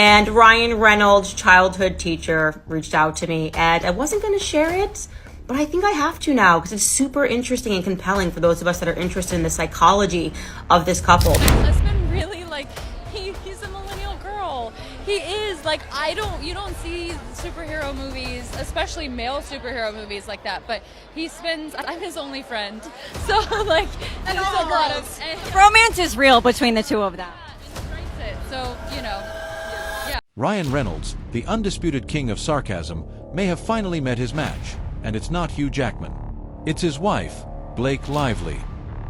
And Ryan Reynolds, childhood teacher, reached out to me, and I wasn't going to share it, but I think I have to now because it's super interesting and compelling for those of us that are interested in the psychology of this couple. My husband really, like, he's a millennial girl. He is, like, you don't see superhero movies, especially male superhero movies like that, but I'm his only friend. So, like, and there's all a lot girls. of... Romance is real between the two of them. And he writes it, so, you know, yeah. Ryan Reynolds, the undisputed king of sarcasm, may have finally met his match, and it's not Hugh Jackman. It's his wife, Blake Lively.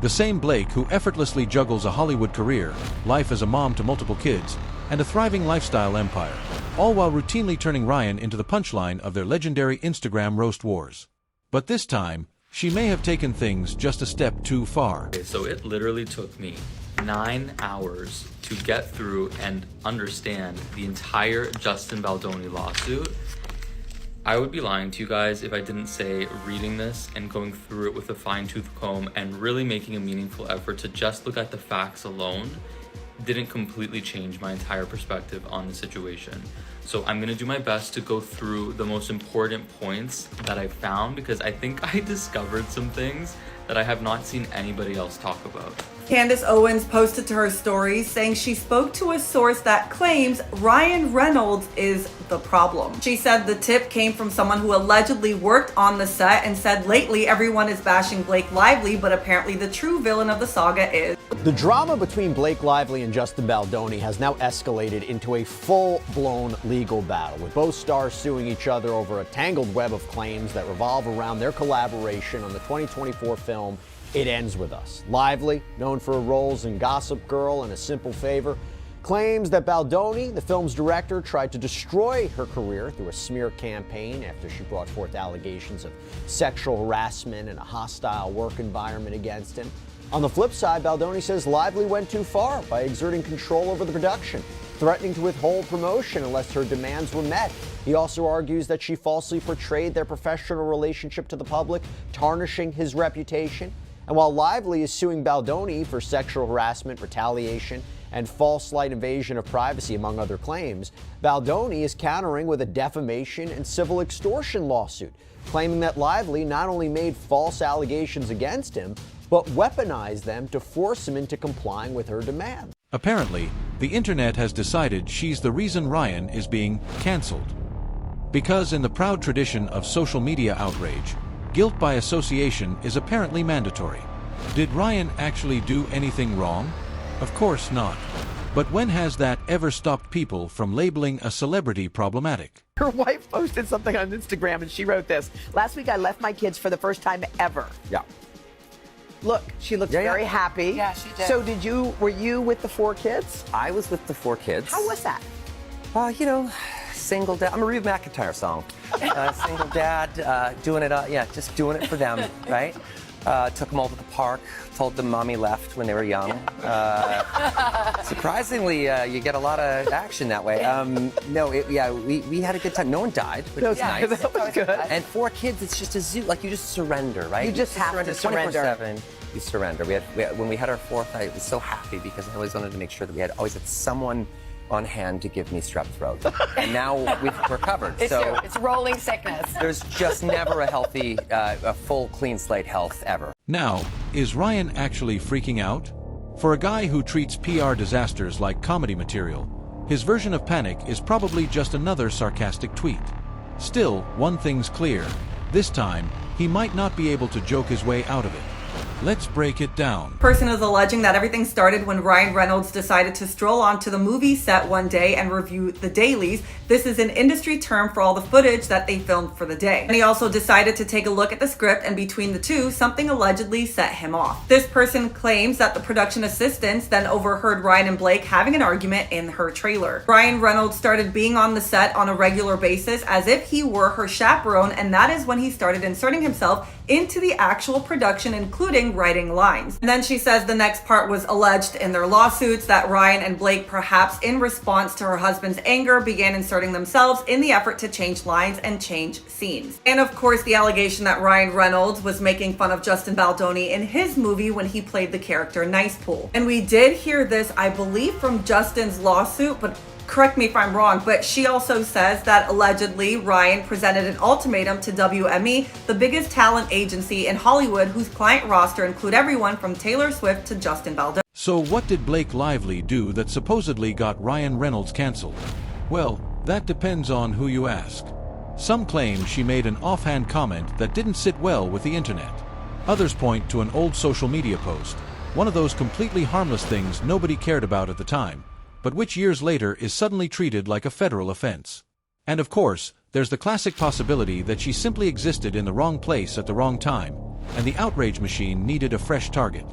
The same Blake who effortlessly juggles a Hollywood career, life as a mom to multiple kids, and a thriving lifestyle empire, all while routinely turning Ryan into the punchline of their legendary Instagram roast wars. But this time, she may have taken things just a step too far. Okay, so it literally took me 9 hours to get through and understand the entire Justin Baldoni lawsuit. I would be lying to you guys if I didn't say reading this and going through it with a fine-tooth comb and really making a meaningful effort to just look at the facts alone didn't completely change my entire perspective on the situation. So I'm gonna do my best to go through the most important points that I found because I think I discovered some things that I have not seen anybody else talk about. Candace Owens posted to her story saying she spoke to a source that claims Ryan Reynolds is the problem. She said the tip came from someone who allegedly worked on the set and said lately everyone is bashing Blake Lively, but apparently the true villain of the saga is. The drama between Blake Lively and Justin Baldoni has now escalated into a full-blown legal battle, with both stars suing each other over a tangled web of claims that revolve around their collaboration on the 2024 film It Ends With Us. Lively, known for her roles in Gossip Girl and A Simple Favor, claims that Baldoni, the film's director, tried to destroy her career through a smear campaign after she brought forth allegations of sexual harassment and a hostile work environment against him. On the flip side, Baldoni says Lively went too far by exerting control over the production, threatening to withhold promotion unless her demands were met. He also argues that she falsely portrayed their professional relationship to the public, tarnishing his reputation. And while Lively is suing Baldoni for sexual harassment, retaliation, and false slight invasion of privacy, among other claims, Baldoni is countering with a defamation and civil extortion lawsuit, claiming that Lively not only made false allegations against him, but weaponized them to force him into complying with her demands. Apparently, the internet has decided she's the reason Ryan is being cancelled. Because in the proud tradition of social media outrage, guilt by association is apparently mandatory. Did Ryan actually do anything wrong? Of course not. But when has that ever stopped people from labeling a celebrity problematic? Her wife posted something on Instagram and she wrote this. Last week I left my kids for the first time ever. Yeah. Look, she looked very happy. Yeah, she did. So were you with the 4 kids? I was with the 4 kids. How was that? You know, single dad. I'm a Reba McEntire song. Single dad, doing it, just doing it for them, right? Took them all to the park, told them mommy left when they were young. Surprisingly, you get a lot of action that way. We had a good time. No one died, which was nice. That was good. And 4 kids, it's just a zoo. Like, you just surrender, right? You just have to surrender. 24/7, you surrender. When we had our 4th, I was so happy because I always wanted to make sure that we always had someone on hand to give me strep throat. And now we're covered. It's rolling sickness. There's just never a healthy, a full clean slate health ever. Now, is Ryan actually freaking out? For a guy who treats PR disasters like comedy material, his version of panic is probably just another sarcastic tweet. Still, one thing's clear. This time, he might not be able to joke his way out of it. Let's break it down. Person is alleging that everything started when Ryan Reynolds decided to stroll onto the movie set one day and review the dailies. This is an industry term for all the footage that they filmed for the day. And he also decided to take a look at the script, and between the two, something allegedly set him off. This person claims that the production assistants then overheard Ryan and Blake having an argument in her trailer. Ryan Reynolds started being on the set on a regular basis as if he were her chaperone, and that is when he started inserting himself into the actual production, including writing lines. And then she says the next part was alleged in their lawsuits that Ryan and Blake, perhaps in response to her husband's anger, began inserting themselves in the effort to change lines and change scenes. And of course, the allegation that Ryan Reynolds was making fun of Justin Baldoni in his movie when he played the character Nice Pool. And we did hear this, I believe, from Justin's lawsuit, but correct me if I'm wrong, but she also says that allegedly Ryan presented an ultimatum to WME, the biggest talent agency in Hollywood, whose client roster include everyone from Taylor Swift to Justin Baldoni. So what did Blake Lively do that supposedly got Ryan Reynolds canceled? Well, that depends on who you ask. Some claim she made an offhand comment that didn't sit well with the internet. Others point to an old social media post, one of those completely harmless things nobody cared about at the time, but which years later is suddenly treated like a federal offense. And of course, there's the classic possibility that she simply existed in the wrong place at the wrong time, and the outrage machine needed a fresh target.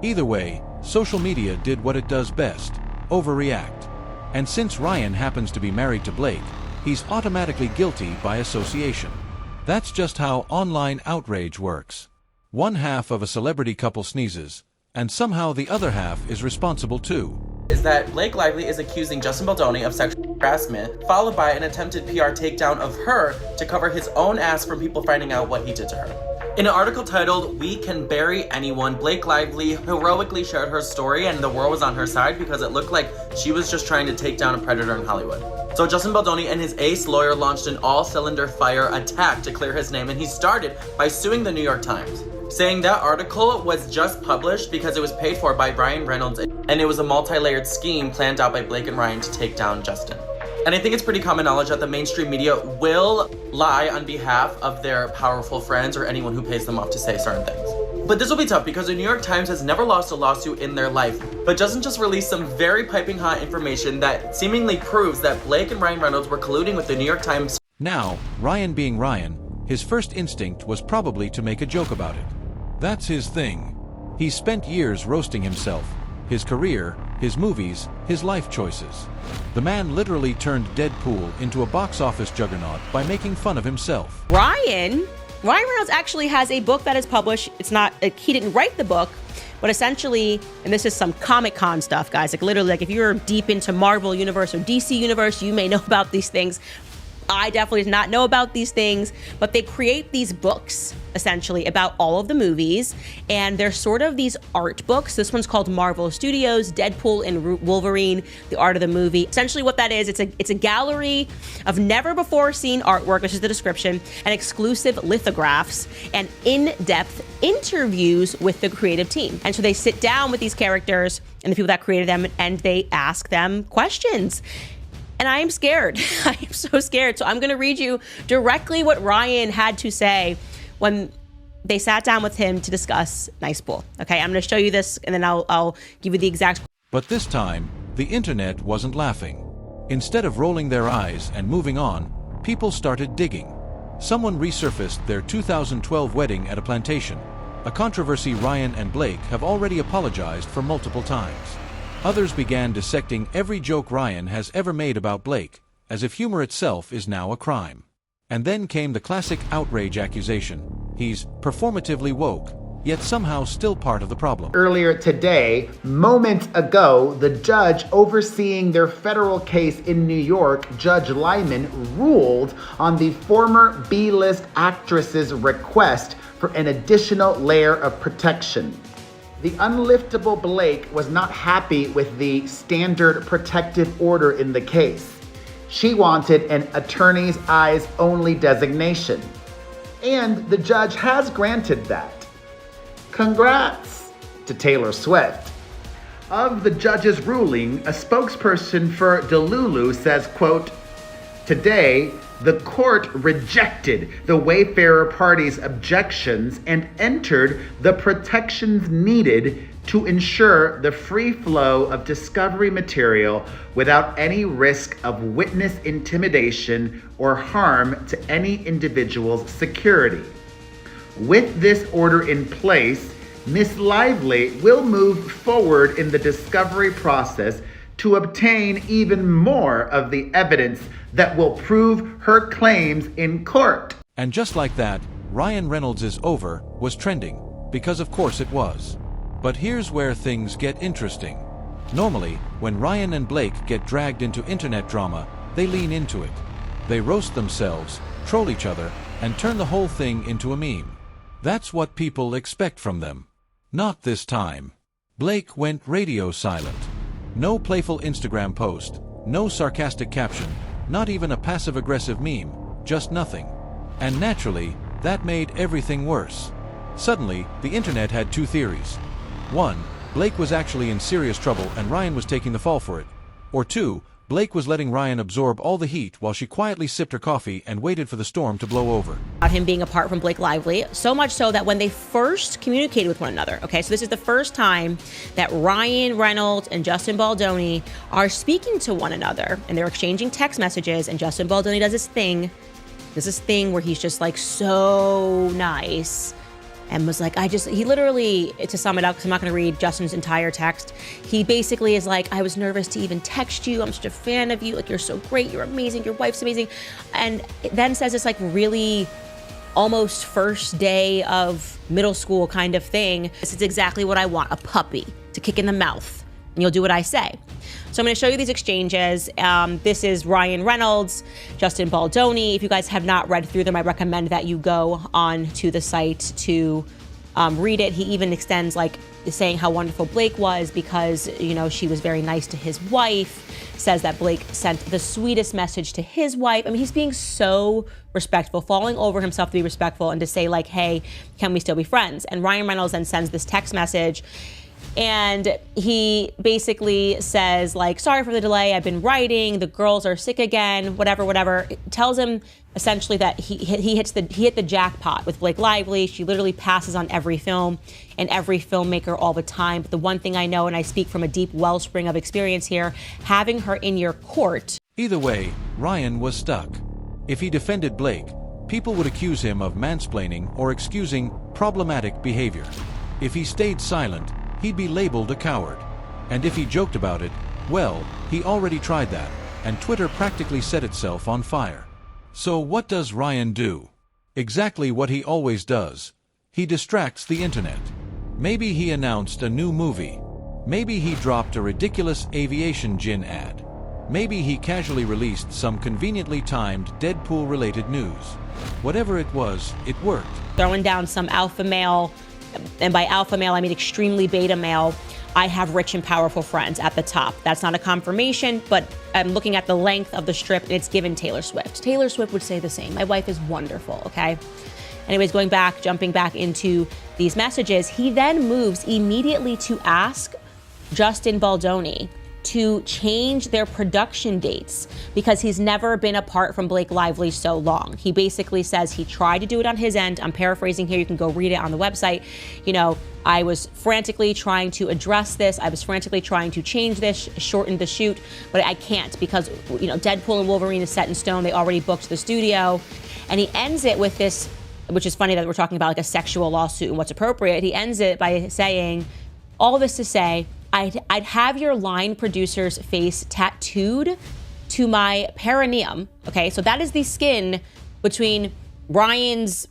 Either way, social media did what it does best, overreact. And since Ryan happens to be married to Blake, he's automatically guilty by association. That's just how online outrage works. One half of a celebrity couple sneezes, and somehow the other half is responsible too. Is that Blake Lively is accusing Justin Baldoni of sexual harassment, followed by an attempted PR takedown of her to cover his own ass from people finding out what he did to her. In an article titled, "We Can Bury Anyone," Blake Lively heroically shared her story, and the world was on her side because it looked like she was just trying to take down a predator in Hollywood. So Justin Baldoni and his ace lawyer launched an all-cylinder fire attack to clear his name, and he started by suing the New York Times, saying that article was just published because it was paid for by Ryan Reynolds, and it was a multi-layered scheme planned out by Blake and Ryan to take down Justin. And I think it's pretty common knowledge that the mainstream media will lie on behalf of their powerful friends or anyone who pays them off to say certain things. But this will be tough because the New York Times has never lost a lawsuit in their life, but doesn't just release some very piping hot information that seemingly proves that Blake and Ryan Reynolds were colluding with the New York Times. Now, Ryan being Ryan, his first instinct was probably to make a joke about it. That's his thing. He spent years roasting himself, his career, his movies, his life choices. The man literally turned Deadpool into a box office juggernaut by making fun of himself. Ryan Reynolds actually has a book that is published. It's not, he didn't write the book, but essentially, and this is some Comic-Con stuff, guys, like literally, like if you're deep into Marvel Universe or DC Universe, you may know about these things. I definitely did not know about these things, but they create these books essentially about all of the movies, and they're sort of these art books. This one's called Marvel Studios, Deadpool and Wolverine, the art of the movie. Essentially what that is, it's a gallery of never before seen artwork, which is the description, and exclusive lithographs and in-depth interviews with the creative team. And so they sit down with these characters and the people that created them, and they ask them questions. And I am scared. I am so scared. So I'm going to read you directly what Ryan had to say when they sat down with him to discuss Nice Pool. Okay, I'm going to show you this, and then I'll give you the exact. But this time, the internet wasn't laughing. Instead of rolling their eyes and moving on, people started digging. Someone resurfaced their 2012 wedding at a plantation, a controversy Ryan and Blake have already apologized for multiple times. Others began dissecting every joke Ryan has ever made about Blake, as if humor itself is now a crime. And then came the classic outrage accusation. He's performatively woke, yet somehow still part of the problem. Earlier today, moments ago, the judge overseeing their federal case in New York, Judge Lyman, ruled on the former B-list actress's request for an additional layer of protection. The unliftable Blake was not happy with the standard protective order in the case. She wanted an attorney's eyes only designation. And the judge has granted that. Congrats to Taylor Swift. Of the judge's ruling, a spokesperson for Delulu says, quote, "Today, the court rejected the Wayfarer party's objections and entered the protections needed to ensure the free flow of discovery material without any risk of witness intimidation or harm to any individual's security. With this order in place, Ms. Lively will move forward in the discovery process to obtain even more of the evidence that will prove her claims in court." And just like that, Ryan Reynolds' Over was trending, because of course it was. But here's where things get interesting. Normally, when Ryan and Blake get dragged into internet drama, they lean into it. They roast themselves, troll each other, and turn the whole thing into a meme. That's what people expect from them. Not this time. Blake went radio silent. No playful Instagram post, No sarcastic caption, not even a passive-aggressive meme, just nothing. And naturally, that made everything worse. Suddenly, the internet had two theories. 1. Blake was actually in serious trouble and Ryan was taking the fall for it. Or 2. Blake was letting Ryan absorb all the heat while she quietly sipped her coffee and waited for the storm to blow over. About him being apart from Blake Lively, so much so that when they first communicated with one another, okay, so this is the first time that Ryan Reynolds and Justin Baldoni are speaking to one another, and they're exchanging text messages, and Justin Baldoni does this thing where he's just like so nice. And was like, he literally, to sum it up, because I'm not going to read Justin's entire text, he basically is like, I was nervous to even text you. I'm such a fan of you. Like, you're so great. You're amazing. Your wife's amazing. And then says this like really almost first day of middle school kind of thing. This is exactly what I want, a puppy to kick in the mouth. And you'll do what I say. So I'm going to show you these exchanges. This is Ryan Reynolds, Justin Baldoni. If you guys have not read through them, I recommend that you go on to the site to read it. He even extends like saying how wonderful Blake was because, you know, she was very nice to his wife, says that Blake sent the sweetest message to his wife. I mean, he's being so respectful, falling over himself to be respectful and to say like, hey, can we still be friends? And Ryan Reynolds then sends this text message. And he basically says, like, sorry for the delay. I've been writing. The girls are sick again, whatever. It tells him essentially that he hit the jackpot with Blake Lively. She literally passes on every film and every filmmaker all the time. But the one thing I know, and I speak from a deep wellspring of experience here, having her in your court. Either way, Ryan was stuck. If he defended Blake, people would accuse him of mansplaining or excusing problematic behavior. If he stayed silent, he'd be labeled a coward. And if he joked about it, well, he already tried that, and Twitter practically set itself on fire. So what does Ryan do? Exactly what he always does. He distracts the internet. Maybe he announced a new movie. Maybe he dropped a ridiculous aviation gin ad. Maybe he casually released some conveniently timed Deadpool-related news. Whatever it was, it worked. Throwing down some alpha male, and by alpha male, I mean extremely beta male. I have rich and powerful friends at the top. That's not a confirmation, but I'm looking at the length of the strip and it's given Taylor Swift. Taylor Swift would say the same. My wife is wonderful, okay? Anyways, jumping back into these messages, he then moves immediately to ask Justin Baldoni to change their production dates because he's never been apart from Blake Lively so long. He basically says he tried to do it on his end. I'm paraphrasing here. You can go read it on the website. You know, I was frantically trying to address this. I was frantically trying to change this, shorten the shoot, but I can't because, you know, Deadpool and Wolverine is set in stone. They already booked the studio. And he ends it with this, which is funny that we're talking about like a sexual lawsuit and what's appropriate. He ends it by saying, all this to say, I'd have your line producer's face tattooed to my perineum. Okay, so that is the skin between Ryan's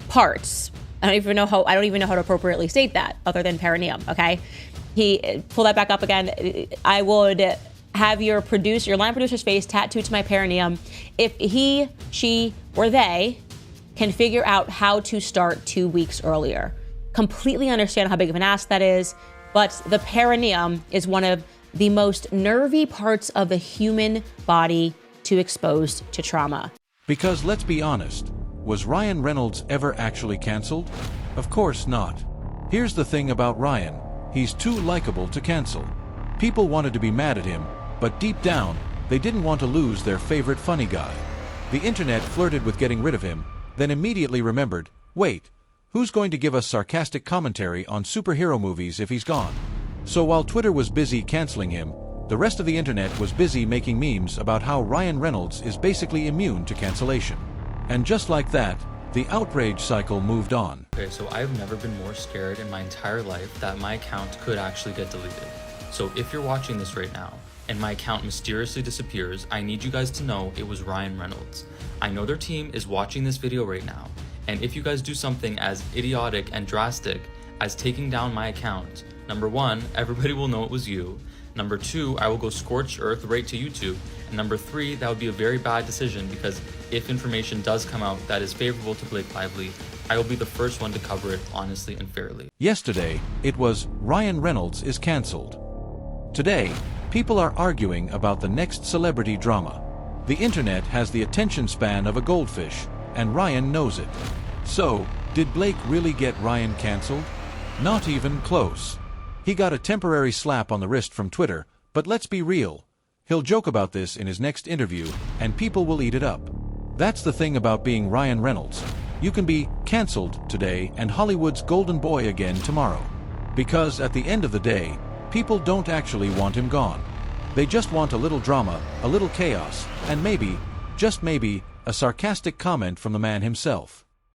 parts. I don't even know how to appropriately state that other than perineum. Okay, he pull that back up again. I would have your line producer's face tattooed to my perineum if he, she, or they can figure out how to start 2 weeks earlier. Completely understand how big of an ask that is. But the perineum is one of the most nervy parts of the human body to expose to trauma. Because let's be honest, was Ryan Reynolds ever actually canceled? Of course not. Here's the thing about Ryan, he's too likable to cancel. People wanted to be mad at him, but deep down, they didn't want to lose their favorite funny guy. The internet flirted with getting rid of him, then immediately remembered, wait, who's going to give us sarcastic commentary on superhero movies if he's gone? So while Twitter was busy canceling him, the rest of the internet was busy making memes about how Ryan Reynolds is basically immune to cancellation. And just like that, the outrage cycle moved on. Okay, so I've never been more scared in my entire life that my account could actually get deleted. So if you're watching this right now, and my account mysteriously disappears, I need you guys to know it was Ryan Reynolds. I know their team is watching this video right now, and if you guys do something as idiotic and drastic as taking down my account, number one, everybody will know it was you. Number two, I will go scorched earth right to YouTube. And number three, that would be a very bad decision because if information does come out that is favorable to Blake Lively, I will be the first one to cover it honestly and fairly. Yesterday, it was Ryan Reynolds is canceled. Today, People are arguing about the next celebrity drama. The internet has the attention span of a goldfish, and Ryan knows it. So, did Blake really get Ryan canceled? Not even close. He got a temporary slap on the wrist from Twitter, but let's be real. He'll joke about this in his next interview, and people will eat it up. That's the thing about being Ryan Reynolds. You can be canceled today and Hollywood's golden boy again tomorrow. Because at the end of the day, people don't actually want him gone. They just want a little drama, a little chaos, and maybe, just maybe, a sarcastic comment from the man himself.